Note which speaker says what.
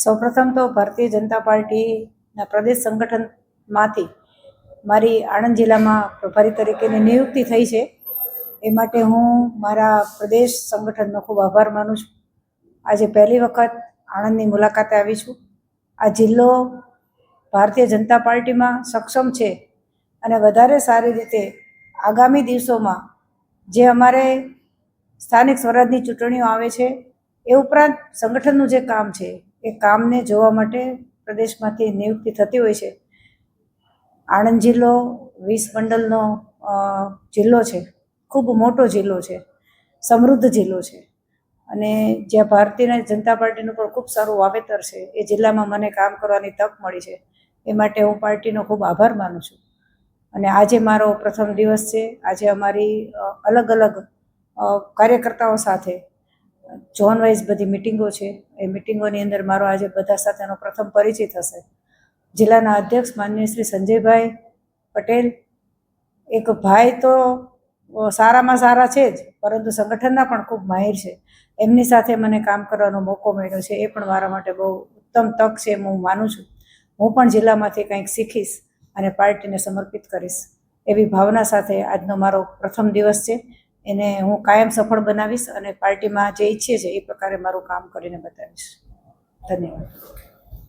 Speaker 1: સૌપ્રથમ તો ભારતીય જનતા પાર્ટીના પ્રદેશ સંગઠનમાંથી મારી આણંદ જિલ્લામાં પ્રભારી તરીકેની નિયુક્તિ થઈ છે. એ માટે હું મારા પ્રદેશ સંગઠનનો ખૂબ આભાર માનું છું. આજે પહેલી વખત આણંદની મુલાકાતે આવી છું. આ જિલ્લો ભારતીય જનતા પાર્ટીમાં સક્ષમ છે અને વધારે સારી રીતે આગામી દિવસોમાં જે અમારે સ્થાનિક સ્વરાજની ચૂંટણીઓ આવે છે એ ઉપરાંત સંગઠનનું જે કામ છે એ કામને જોવા માટે પ્રદેશમાંથી નિયુક્તિ થતી હોય છે. આણંદ જિલ્લો 20 મંડળનો જિલ્લો છે, ખૂબ મોટો જિલ્લો છે, સમૃદ્ધ જિલ્લો છે અને જ્યાં ભારતીય જનતા પાર્ટીનું પણ ખૂબ સારું વાવેતર છે એ જિલ્લામાં મને કામ કરવાની તક મળી છે. એ માટે હું પાર્ટીનો ખૂબ આભાર માનું છું. અને આજે મારો પ્રથમ દિવસ છે. આજે અમારી અલગ અલગ કાર્યકર્તાઓ સાથે ઝોન વાઇઝ બધી મિટિંગો છે. એ મિટિંગોની અંદર મારો આજે બધા સાથેનો પ્રથમ પરિચય થશે. જિલ્લાના અધ્યક્ષ માનનીય શ્રી સંજયભાઈ પટેલ એક ભાઈ તો સારામાં સારા છે જ, પરંતુ સંગઠનના પણ ખૂબ માહિર છે. એમની સાથે મને કામ કરવાનો મોકો મળ્યો છે. એ પણ મારા માટે બહુ ઉત્તમ તક છે એમ હું માનું છું. હું પણ જિલ્લામાંથી કંઈક શીખીશ અને પાર્ટીને સમર્પિત કરીશ એવી ભાવના સાથે આજનો મારો પ્રથમ દિવસ છે. એને હું કાયમ સફળ બનાવીશ અને પાર્ટીમાં જે ઈચ્છે છે એ પ્રકારે મારું કામ કરીને બતાવીશ. ધન્યવાદ.